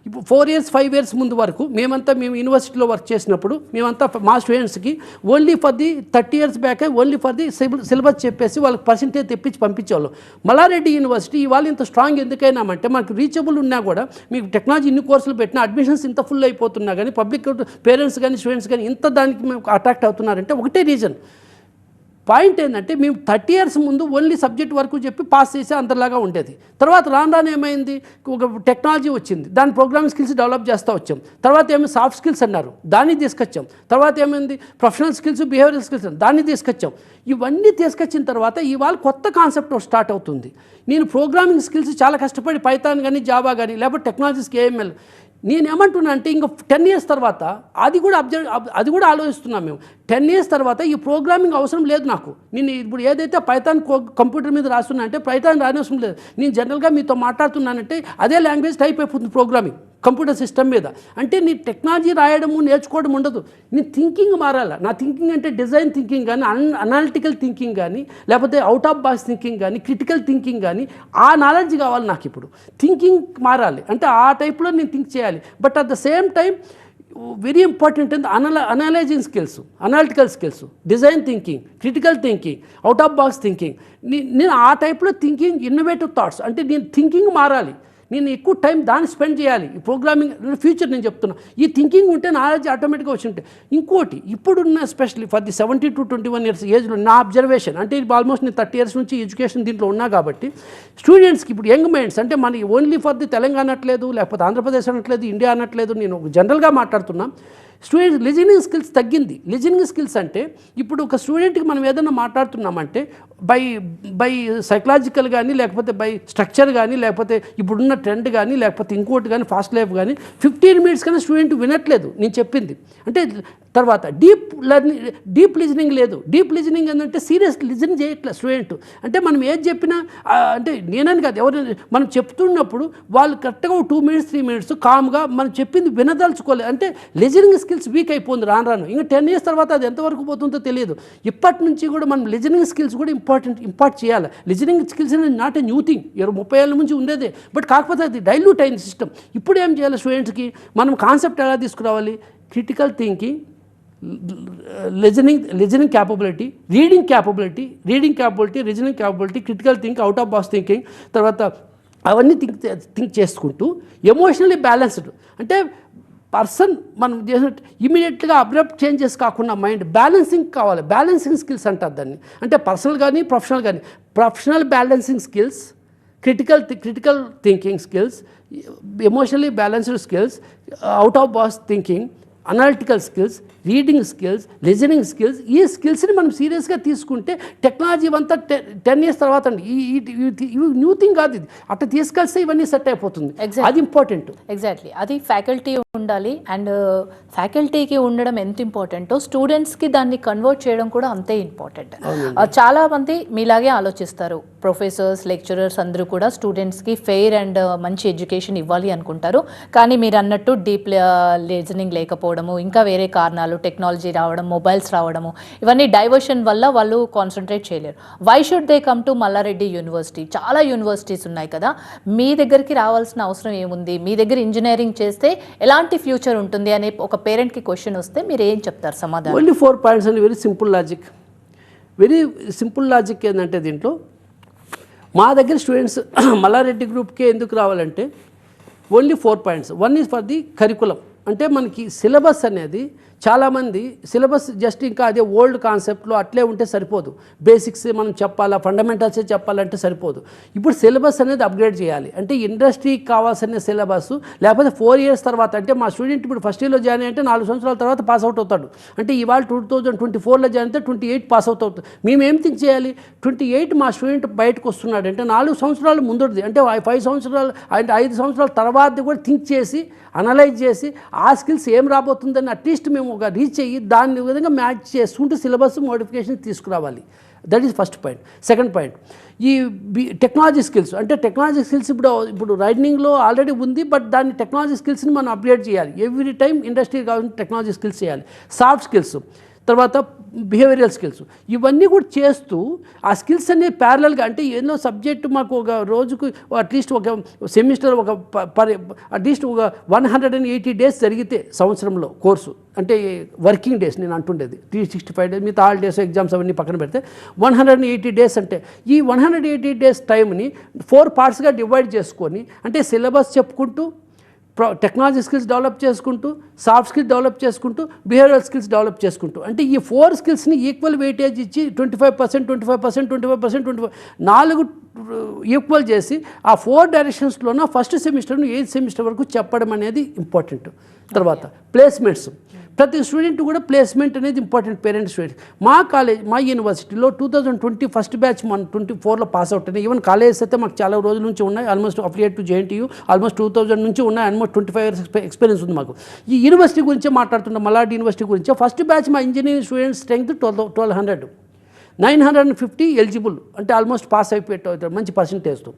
ఇప్పుడు 4 years 5 years ముందు వరకు మేము యూనివర్సిటీలో వర్క్ చేసినప్పుడు మేమంతా మా స్టూడెంట్స్కి only for the 30 years back only for the syllabus చెప్పేసి వాళ్ళకి పర్సెంటేజ్ తెప్పించి పంపించేవాళ్ళం. మల్లారెడ్డి యూనివర్సిటీ ఇవాళ ఇంత స్ట్రాంగ్ ఎందుకైనామంటే మనకు రీచబుల్ ఉన్నా కూడా మీకు టెక్నాలజీ ఇన్ని కోర్సులు పెట్టినా అడ్మిషన్స్ ఇంత ఫుల్ అయిపోతున్నా కానీ పబ్లిక్ పేరెంట్స్ కానీ స్టూడెంట్స్ కానీ ఇంత దానికి మేము అట్రాక్ట్ అవుతున్నారంటే ఒకటే రీజన్, పాయింట్ ఏంటంటే మేము 30 years ముందు ఓన్లీ సబ్జెక్ట్ వరకు చెప్పి పాస్ చేసే అంతలాగా ఉండేది. తర్వాత రాను ఏమైంది, ఒక టెక్నాలజీ వచ్చింది, దాని ప్రోగ్రామింగ్ స్కిల్స్ డెవలప్ చేస్తూ వచ్చాం. తర్వాత ఏమైనా సాఫ్ట్ స్కిల్స్ అన్నారు, దాన్ని తీసుకొచ్చాం. తర్వాత ఏమైంది ప్రొఫెషనల్ స్కిల్స్, బిహేవియరల్ స్కిల్స్ దాన్ని తీసుకొచ్చాం. ఇవన్నీ తీసుకొచ్చిన తర్వాత ఇవాళ కొత్త కాన్సెప్ట్ స్టార్ట్ అవుతుంది. నేను ప్రోగ్రామింగ్ స్కిల్స్ చాలా కష్టపడి పైథాన్ కానీ జావా కానీ లేకపోతే టెక్నాలజీస్కి ఏఎంఎల్ నేను ఏమంటున్నా అంటే ఇంకో 10 years తర్వాత అది కూడా ఆలోచిస్తున్నాం మేము. 10 years తర్వాత ఈ ప్రోగ్రామింగ్ అవసరం లేదు నాకు. నేను ఇప్పుడు ఏదైతే పైథాన్ కంప్యూటర్ మీద రాస్తున్నా అంటే పైథాన్ రానవసరం లేదు. నేను జనరల్గా మీతో మాట్లాడుతున్నానంటే అదే లాంగ్వేజ్ టైప్ అయిపోతుంది ప్రోగ్రామింగ్ కంప్యూటర్ సిస్టమ్ మీద. అంటే నీ టెక్నాలజీ రాయడము నేర్చుకోవడం ఉండదు, నీ థింకింగ్ మారాలి. నా థింకింగ్ అంటే డిజైన్ థింకింగ్ కానీ, అనాలిటికల్ థింకింగ్ కానీ, లేకపోతే అవుట్ ఆఫ్ బాక్స్ థింకింగ్ కానీ, క్రిటికల్ థింకింగ్ కానీ, ఆ నాలెడ్జ్ కావాలి నాకు. ఇప్పుడు థింకింగ్ మారాలి అంటే ఆ టైప్లో నేను థింక్ చేయాలి. But at the same time very important అంటే analysing skills, analytical skills, design thinking, critical thinking, out of box thinking. నేను ఆ టైప్లో థింకింగ్, ఇన్నోవేటివ్ థాట్స్ అంటే నేను థింకింగ్ మారాలి. నేను ఎక్కువ టైం దాన్ని స్పెండ్ చేయాలి. ఈ ప్రోగ్రామింగ్ ఫ్యూచర్ నేను చెప్తున్నా. ఈ థింకింగ్ ఉంటే నాలెడ్జ్ ఆటోమేటిక్గా వచ్చి ఉంటే. ఇంకోటి ఇప్పుడున్న especially for the 17 to 21 years ఏజ్లో నా అబ్జర్వేషన్ అంటే ఆల్మోస్ట్ నేను 30 years నుంచి ఎడ్యుకేషన్ దీంట్లో ఉన్నా కాబట్టి స్టూడెంట్స్కి ఇప్పుడు యంగ్ మైండ్స్ అంటే మనకి ఓన్లీ ఫర్ ది తెలంగాణ అనట్లేదు, లేకపోతే ఆంధ్రప్రదేశ్ అనట్లేదు, ఇండియా అనట్లేదు, నేను జనరల్గా మాట్లాడుతున్నా. స్టూడెంట్స్ లిజనింగ్ స్కిల్స్ తగ్గింది. లిజనింగ్ స్కిల్స్ అంటే ఇప్పుడు ఒక స్టూడెంట్కి మనం ఏదైనా మాట్లాడుతున్నామంటే బై సైకలాజికల్ కానీ, లేకపోతే బై స్ట్రక్చర్ కానీ, లేకపోతే ఇప్పుడున్న ట్రెండ్ కానీ, లేకపోతే ఇంకోటి కానీ, ఫాస్ట్ లైఫ్ కానీ 15 minutes కన్నా స్టూడెంట్ వినట్లేదు నేను చెప్పింది. అంటే తర్వాత డీప్ లిజనింగ్ లేదు. డీప్ లిజనింగ్ ఏంటంటే సీరియస్ లిజన్ చేయట్లేదు స్టూడెంట్. అంటే మనం ఏది చెప్పినా అంటే నేనని కాదు, ఎవరు మనం చెప్తున్నప్పుడు వాళ్ళు కరెక్ట్గా 2 minutes 3 minutes కామ్గా మనం చెప్పింది వినదలుచుకోలేదు. అంటే లిజనింగ్ స్కిల్స్ వీక్ అయిపోయింది రాను. ఇంకా 10 years తర్వాత అది ఎంతవరకు పోతుందో తెలియదు. ఇప్పటి నుంచి కూడా మనం లిజనింగ్ స్కిల్స్ కూడా ఇంపార్ట్ చేయాలి. లిజనింగ్ స్కిల్స్ అనేది నాట్ ఏ న్యూ థింగ్, 30 ఏళ్ళ నుంచి ఉండేదే. బట్ కాకపోతే అది డైల్యూట్ అయింది సిస్టమ్. ఇప్పుడు ఏం చేయాలి స్టూడెంట్స్కి, మనం కాన్సెప్ట్ ఎలా తీసుకురావాలి, critical thinking, listening capability, reading capability, reasoning capability, critical think, out of box thinking, తర్వాత అవన్నీ థింక్ చేసుకుంటూ ఎమోషనల్లీ బ్యాలెన్స్డ్ అంటే పర్సన్ మనం చేసినట్టు ఇమీడియట్గా అబ్రప్ట్ చేంజెస్ కాకుండా మైండ్ బ్యాలెన్సింగ్ కావాలి. బ్యాలెన్సింగ్ స్కిల్స్ అంటారు దాన్ని. అంటే పర్సనల్ కానీ ప్రొఫెషనల్ కానీ, professional balancing skills, critical thinking skills, emotionally balanced skills, out of box thinking, analytical skills, reading skills, listening skills. ఈ స్కిల్స్ని మనం సీరియస్గా తీసుకుంటే టెక్నాలజీ అంతా 10 years తర్వాత అండి న్యూ థింగ్ కాదు ఇది. అట్లా తీసుకెళ్తే ఇవన్నీ సెట్ అయిపోతుంది. అది ఇంపార్టెంట్. ఎగ్జాక్ట్లీ అది ఫ్యాకల్టీ ఉండాలి. అండ్ ఫ్యాకల్టీకి ఉండడం ఎంత ఇంపార్టెంటో స్టూడెంట్స్కి దాన్ని కన్వర్ట్ చేయడం కూడా అంతే ఇంపార్టెంట్. చాలామంది మీలాగే ఆలోచిస్తారు. ప్రొఫెసర్స్, లెక్చరర్స్ అందరూ కూడా స్టూడెంట్స్కి ఫెయిర్ అండ్ మంచి ఎడ్యుకేషన్ ఇవ్వాలి అనుకుంటారు. కానీ మీరు అన్నట్టు డీప్ లిజనింగ్ లేకపోవడము, ఇంకా వేరే కారణాలు, టెక్నాలజీ రావడం, మొబైల్స్ రావడము, ఇవన్నీ డైవర్షన్ వల్ల వాళ్ళు కాన్సన్ట్రేట్ చేయలేరు. Why should they come to Malla Reddy university? చాలా యూనివర్సిటీస్ ఉన్నాయి కదా, మీ దగ్గరికి రావాల్సిన అవసరం ఏముంది? మీ దగ్గర ఇంజనీరింగ్ చేస్తే ఎలాంటి ఫ్యూచర్ ఉంటుంది అనే ఒక పేరెంట్కి క్వశ్చన్ వస్తే మీరు ఏం చెప్తారు సమాధానం? ఓన్లీ 4 points అండి. వెరీ సింపుల్ లాజిక్ ఏంటంటే దీంట్లో మా దగ్గర స్టూడెంట్స్ మల్లారెడ్డి గ్రూప్కే ఎందుకు రావాలంటే only 4 points. 1 is for the curriculum. అంటే మనకి సిలబస్ అనేది చాలామంది సిలబస్ జస్ట్ ఇంకా అదే ఓల్డ్ కాన్సెప్ట్లో అట్లే ఉంటే సరిపోదు. బేసిక్స్ మనం చెప్పాలా, ఫండమెంటల్సే చెప్పాలంటే సరిపోదు. ఇప్పుడు సిలబస్ అనేది అప్గ్రేడ్ చేయాలి. అంటే ఇండస్ట్రీకి కావాల్సిన సిలబస్, లేకపోతే 4 years తర్వాత అంటే మా స్టూడెంట్ ఇప్పుడు ఫస్ట్ ఇయర్లో జాయిన్ అంటే 4 సంవత్సరాల తర్వాత పాస్ అవుట్ అవుతాడు. అంటే ఇవాళ 2024లో జాయిన్ అయితే 28 పాస్ అవుతాడు. మేము ఏం థింక్ చేయాలి, 28 మా స్టూడెంట్ బయటకు వస్తున్నాడు అంటే 4 సంవత్సరాలు ముందుది, అంటే 5 సంవత్సరాలు అంటే 5 సంవత్సరాల తర్వాత కూడా థింక్ చేసి అనలైజ్ చేసి ఆ స్కిల్స్ ఏం రాబోతుందని అట్లీస్ట్ మేము ఒక రీచ్ అయ్యి దాని విధంగా మ్యాచ్ చేసుకుంటూ సిలబస్ మోడిఫికేషన్ తీసుకురావాలి. That is first point. Second point, ఈ టెక్నాలజీ స్కిల్స్. అంటే టెక్నాలజీ స్కిల్స్ ఇప్పుడు రైడింగ్లో ఆల్రెడీ ఉంది, బట్ దాన్ని టెక్నాలజీ స్కిల్స్ని మనం అప్గ్రేడ్ చేయాలి. ఎవ్రీ టైం ఇండస్ట్రీ కావాల్సిన టెక్నాలజీ స్కిల్స్ చేయాలి. సాఫ్ట్ స్కిల్స్, తర్వాత బిహేవియరల్ స్కిల్స్, ఇవన్నీ కూడా చేస్తూ ఆ స్కిల్స్ అన్ని ప్యారలల్గా అంటే ఎన్నో సబ్జెక్టు మాకు ఒక రోజుకు అట్లీస్ట్ ఒక సెమిస్టర్ ఒక అట్లీస్ట్ ఒక 180 days జరిగితే సంవత్సరంలో కోర్సు, అంటే వర్కింగ్ డేస్ నేను అంటుండేది 365 days, మిగతా హాలిడేస్ ఎగ్జామ్స్ అవన్నీ పక్కన పెడితే 180 days. అంటే ఈ 180 days టైంని 4 partsగా డివైడ్ చేసుకొని అంటే సిలబస్ చెప్పుకుంటూ టెక్నాలజీ స్కిల్స్ డెవలప్ చేసుకుంటూ, సాఫ్ట్ స్కిల్స్ డెవలప్ చేసుకుంటూ, బిహేవియరల్ స్కిల్స్ డెవలప్ చేసుకుంటూ, అంటే ఈ 4 స్కిల్స్ని ఈక్వల్ వెయిటేజ్ ఇచ్చి 25% 4 ఈక్వల్ చేసి ఆ 4 డైరెక్షన్స్లోన ఫస్ట్ సెమిస్టర్ను 8th సెమిస్టర్ వరకు చెప్పడం అనేది ఇంపార్టెంట్. తర్వాత ప్లేస్మెంట్స్, ప్రతి స్టూడెంట్ కూడా ప్లేస్మెంట్ అనేది ఇంపార్టెంట్. పేరెంట్స్ స్టూడెంట్స్ మా యూనివర్సిటీలో 2020 ఫస్ట్ బ్యాచ్ మన 24లో పాస్ అవుట్ అయినాయి. ఈవెన్ కాలేజెస్ అయితే మాకు చాలా రోజుల నుంచి ఉన్నాయి. Almost affiliate to JNTU almost 2000 నుంచి ఉన్నాయి. ఆల్మోస్ట్ 25 years ఎక్స్పీరియన్స్ ఉంది మాకు. ఈ యూనివర్సిటీ గురించే మాట్లాడుతున్నాం, మలాడ్ యూనివర్సిటీ గురించే. ఫస్ట్ బ్యాచ్ మా ఇంజనీరింగ్ స్టూడెంట్స్ స్ట్రెంగ్త్ 1200, 950 ఎలిజిబుల్, అంటే ఆల్మోస్ట్ పాస్ అయిపోయారు మంచి పర్సంటేజ్తో.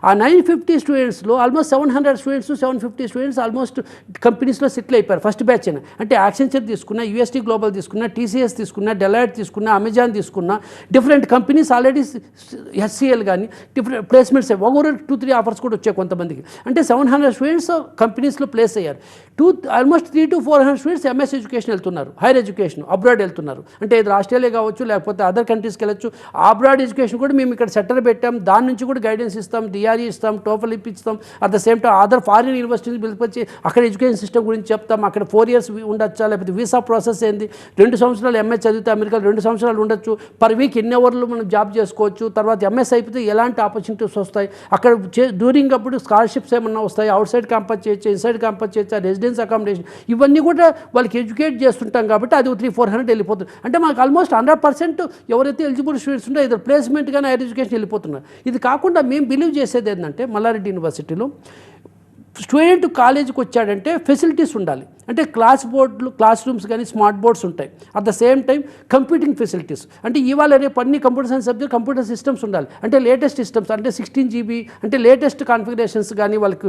ఆ 950 స్టూడెంట్స్లో ఆల్మోస్ట్ 700 స్టూడెంట్స్ 750 స్టూడెంట్స్ ఆల్మోస్ట్ కంపెనీస్లో సెటిల్ అయిపోయారు ఫస్ట్ బ్యాచ్ అయినా. అంటే యాక్సెంచర్ తీసుకున్నా, UST గ్లోబల్ తీసుకున్నా, TCS తీసుకున్నా, డెలాయిట్ తీసుకున్నా, అమెజాన్ తీసుకున్నా, డిఫరెంట్ కంపెనీస్ ఆల్రెడీ HCL కానీ డిఫరెంట్ ప్లేస్మెంట్స్ ఒకరు 2-3 ఆఫర్స్ కూడా వచ్చాయి కొంతమందికి. అంటే 700 స్టూడెంట్స్ కంపెనీస్లో ప్లేస్ అయ్యారు. Almost 300 to 400 students MS education వెళ్తున్నారు, హైయర్ ఎడ్యుకేషన్ అబ్రాడ్ వెళ్తున్నారు. అంటే ఇది ఆస్ట్రేలియా కావచ్చు, లేకపోతే అదర్ కంట్రీస్కి వెళ్ళొచ్చు. అబ్రాడ్ ఎడ్యుకేషన్ కూడా మేము ఇక్కడ సెంటర్ పెట్టాం, దాని నుంచి కూడా గైడెన్స్ ఇస్తాం, DRE ఇస్తాం, TOEFL ఇప్పిస్తాం. At the same time other foreign universities పిలిపించి అక్కడ ఎడ్యుకేషన్ సిస్టమ్ గురించి చెప్తాం. అక్కడ 4 years ఉండొచ్చా, లేకపోతే వీసా ప్రాసెస్ ఏంది, 2 సంవత్సరాలు MS చదివితే అమెరికాలో 2 సంవత్సరాలు ఉండొచ్చు, పర్ వీక్ ఎన్ని అవర్లు మనం జాబ్ చేసుకోవచ్చు, తర్వాత MS అయిపోతే ఎలాంటి ఆపర్చునిటీస్ వస్తాయి, అక్కడ డ్యూరింగ్ అప్పుడు స్కాలర్షిప్స్ ఏమన్నా వస్తాయి, అవుట్ సైడ్ క్యాంపస్ చేయొచ్చు, ఇన్సైడ్ క్యాంపస్ చేయొచ్చు, రెసిడెన్స్ అకామిడేషన్, ఇవన్నీ కూడా వాళ్ళకి ఎడ్యుకేట్ చేస్తుంటాం. కాబట్టి అది 300-400 వెళ్ళిపోతుంది. అంటే మనకు ఆల్మోస్ట్ 100% ఎవరైతే ఎలిజిబుల్ స్టూడెంట్స్ ఉంటే ఇద్దరు ప్లేస్మెంట్ కానీ హైయర్ ఎడ్యుకేషన్ వెళ్ళిపోతున్నారు. ఇది కాకుండా మేము బిలీవ్ చేసేది ఏంటంటే మల్లారెడ్డి యూనివర్సిటీలో స్టూడెంట్ కాలేజీకి వచ్చాడంటే ఫెసిలిటీస్ ఉండాలి. అంటే క్లాస్ రూమ్స్ కానీ స్మార్ట్ బోర్డ్స్ ఉంటాయి. At the same time computing facilities, అంటే ఇవాళ రేపు అన్ని computer science subject computer systems ఉండాలి. అంటే లేటెస్ట్ సిస్టమ్స్, అంటే 16 GB, అంటే లేటెస్ట్ కాన్ఫిగరేషన్స్ కానీ, వాళ్ళకి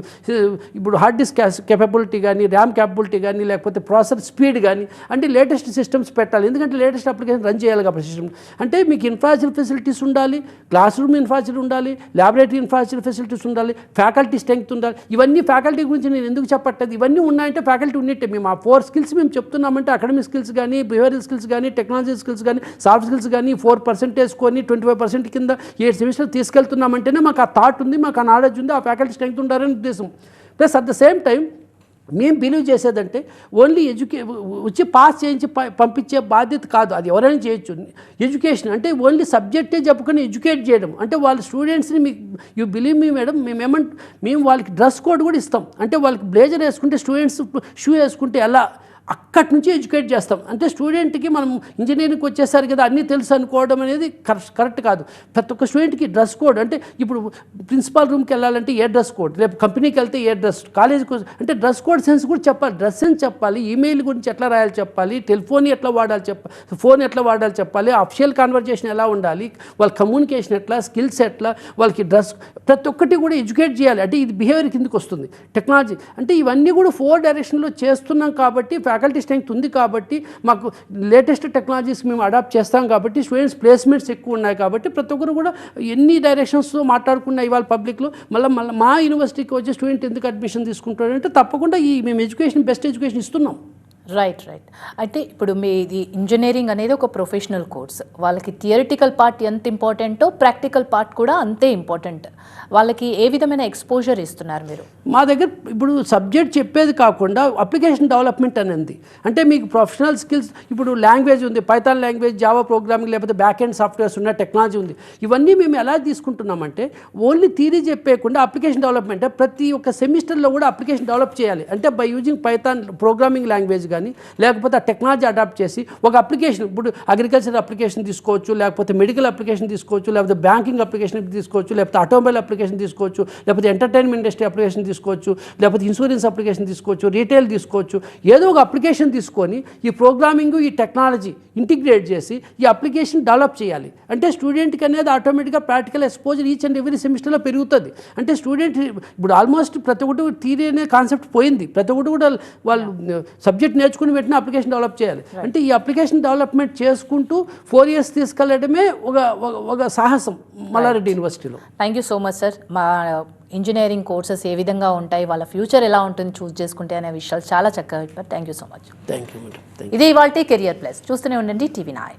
ఇప్పుడు హార్డ్ డిస్క్ కేపబిలిటీ కానీ, ర్యామ్ కేపబిలిటీ కానీ, లేకపోతే ప్రాసెసర్ స్పీడ్ కానీ, అంటే లేటెస్ట్ సిస్టమ్స్ పెట్టాలి. ఎందుకంటే లేటెస్ట్ అప్లికేషన్ రన్ చేయాలి కాబట్టి సిస్టమ్. అంటే మీకు ఇన్ఫ్రాస్ట్రక్చర్ ఫెసిలిటీస్ ఉండాలి, క్లాస్ రూమ్ ఇన్ఫ్రాస్ట్రక్చర్ ఉండాలి, ల్యాబొరేటరీ ఇన్ఫ్రాస్ట్రక్చర్ ఫెసిలిటీస్ ఉండాలి, ఫ్యాకల్టీ స్ట్రెంగ్త్ ఉండాలి. ఇవన్నీ ఫ్యాకల్టీ గురించి నేను ఎందుకు చెప్పట్లేదు, ఇవన్నీ ఉన్నాయంటే ఫ్యాకల్టీ ఉన్నట్టే. మేము ఆ 4 స్కిల్స్ మేము చెప్తున్నామంటే అకాడమిక్ స్కిల్స్ కానీ, బిహేవియరల్ స్కిల్స్ కానీ, టెక్నాలజీ స్కిల్స్ కానీ, సాఫ్ట్ స్కిల్స్ కానీ 4% వేసుకొని 25% కింద 7 సెమిస్టర్ తీసుకెళ్తున్నామంటేనే మాకు ఆ థాట్ ఉంది, మాకు ఆ నాలెడ్జ్ ఉంది, ఆ ఫ్యాకల్టీ స్ట్రెంగ్త్ ఉండాలని ఉద్దేశం. Plus at the same time మేము బిలీవ్ చేసేదంటే ఓన్లీ వచ్చి పాస్ చేయించి పంపించే బాధ్యత కాదు, అది ఎవరైనా చేయొచ్చు. ఎడ్యుకేషన్ అంటే ఓన్లీ సబ్జెక్టే చెప్పుకొని ఎడ్యుకేట్ చేయడం. అంటే వాళ్ళ స్టూడెంట్స్ని మీకు యూ బిలీవ్ మీ మేడం, మేము వాళ్ళకి డ్రెస్ కోడ్ కూడా ఇస్తాం. అంటే వాళ్ళకి బ్లేజర్ వేసుకుంటే స్టూడెంట్స్ షూ వేసుకుంటే ఎలా, అక్కడి నుంచి ఎడ్యుకేట్ చేస్తాం. అంటే స్టూడెంట్కి మనం ఇంజనీరింగ్కి వచ్చేసరి కదా అన్నీ తెలుసు అనుకోవడం అనేది కరెక్ట్ కాదు. ప్రతి ఒక్క స్టూడెంట్కి డ్రెస్ కోడ్, అంటే ఇప్పుడు ప్రిన్సిపాల్ రూమ్కి వెళ్ళాలంటే ఏ డ్రెస్ కోడ్, రేపు కంపెనీకి వెళ్తే ఏ డ్రెస్, కాలేజ్కి అంటే డ్రెస్ కోడ్ సెన్స్ కూడా చెప్పాలి. డ్రెస్ సెన్స్ చెప్పాలి, ఈమెయిల్ గురించి ఎట్లా రాయాలి చెప్పాలి, టెలిఫోన్ ఎట్లా వాడాలి చెప్పాలి, ఫోన్ ఎట్లా వాడాలి చెప్పాలి, అఫిషియల్ కాన్వర్జేషన్ ఎలా ఉండాలి, వాళ్ళ కమ్యూనికేషన్ ఎట్లా, స్కిల్స్ ఎట్లా, వాళ్ళకి డ్రెస్ ప్రతి ఒక్కటి కూడా ఎడ్యుకేట్ చేయాలి. అంటే ఇది బిహేవియర్ కిందకి వస్తుంది. టెక్నాలజీ అంటే ఇవన్నీ కూడా 4 డైరెక్షన్లో చేస్తున్నాం కాబట్టి ఫ్యాకల్టీ స్ట్రెంగ్త్ ఉంది కాబట్టి మాకు లేటెస్ట్ టెక్నాలజీస్ మేము అడాప్ట్ చేస్తాం కాబట్టి స్టూడెంట్స్ ప్లేస్మెంట్స్ ఎక్కువ ఉన్నాయి కాబట్టి ప్రతి ఒక్కరు కూడా ఎన్ని డైరెక్షన్స్తో మాట్లాడుకున్న ఇవాళ పబ్లిక్లో మళ్ళీ మా యూనివర్సిటీకి వచ్చే స్టూడెంట్ ఎందుకు అడ్మిషన్ తీసుకుంటాడంటే తప్పకుండా మేము ఎడ్యుకేషన్ బెస్ట్ ఎడ్యుకేషన్ ఇస్తున్నాం. రైట్. అయితే ఇప్పుడు ఇది ఇంజనీరింగ్ అనేది ఒక ప్రొఫెషనల్ కోర్స్, వాళ్ళకి థియరిటికల్ పార్ట్ ఎంత ఇంపార్టెంటో ప్రాక్టికల్ పార్ట్ కూడా అంతే ఇంపార్టెంట్. వాళ్ళకి ఏ విధమైన ఎక్స్పోజర్ ఇస్తున్నారు మీరు? మా దగ్గర ఇప్పుడు సబ్జెక్ట్ చెప్పేది కాకుండా అప్లికేషన్ డెవలప్మెంట్ అనేది, అంటే మీకు ప్రొఫెషనల్ స్కిల్స్, ఇప్పుడు లాంగ్వేజ్ ఉంది, పైథాన్ లాంగ్వేజ్, జావా ప్రోగ్రామింగ్, లేకపోతే బ్యాక్ ఎండ్ సాఫ్ట్వేర్స్ ఉన్న టెక్నాలజీ ఉంది. ఇవన్నీ మేము ఎలా తీసుకుంటున్నామంటే ఓన్లీ థియరీ చెప్పేయకుండా అప్లికేషన్ డెవలప్మెంట్, ప్రతి ఒక్క సెమిస్టర్లో కూడా అప్లికేషన్ డెవలప్ చేయాలి. అంటే by using Python programming language కానీ, లేకపోతే ఆ టెక్నాలజీ అడాప్ట్ చేసి ఒక అప్లికేషన్, ఇప్పుడు అగ్రికల్చర్ అప్లికేషన్ తీసుకోవచ్చు, లేకపోతే మెడికల్ అప్లికేషన్ తీసుకోవచ్చు, లేకపోతే బ్యాంకింగ్ అప్లికేషన్ తీసుకోవచ్చు, లేకపోతే ఆటోమొబైల్ అప్లికేషన్ తీసుకోవచ్చు, లేకపోతే ఎంటర్టైన్మెంట్ ఇండస్ట్రీ అప్లికేషన్ తీసుకోవచ్చు, లేకపోతే ఇన్సూరెన్స్ అప్లికేషన్ తీసుకోవచ్చు, రీటైల్ తీసుకోవచ్చు. ఏదో ఒక అప్లికేషన్ తీసుకొని ఈ ప్రోగ్రామింగ్, ఈ టెక్నాలజీ ఇంటిగ్రేట్ చేసి ఈ అప్లికేషన్ డెవలప్ చేయాలి. అంటే స్టూడెంట్కి అనేది ఆటోమేటిక్గా practical exposure each and every సెమిస్టర్లో పెరుగుతుంది. అంటే స్టూడెంట్ ఇప్పుడు ఆల్మోస్ట్ ప్రతి ఒక్కటి థియరీ అనే కాన్సెప్ట్ పోయింది. ప్రతి ఒక్కటి కూడా వాళ్ళు సబ్జెక్ట్ నేర్చుకుని వెంటనే అప్లికేషన్ డెవలప్ చేయాలి. అంటే ఈ అప్లికేషన్ డెవలప్మెంట్ చేసుకుంటూ 4 years తీసుకెళ్ళడమే ఒక సాహసం మల్లారెడ్డి యూనివర్సిటీలో. Thank you so much sir. మా ఇంజనీరింగ్ కోర్సెస్ ఏ విధంగా ఉంటాయి, వాళ్ళ ఫ్యూచర్ ఎలా ఉంటుంది చూస్ చేసుకుంటే అనే విషయాలు చాలా చక్కగా చెప్పారు. Thank you so much. Thank you madam. ఇది ఇవాల్టి కెరియర్ ప్లస్. చూస్తూనే ఉండండి TV9.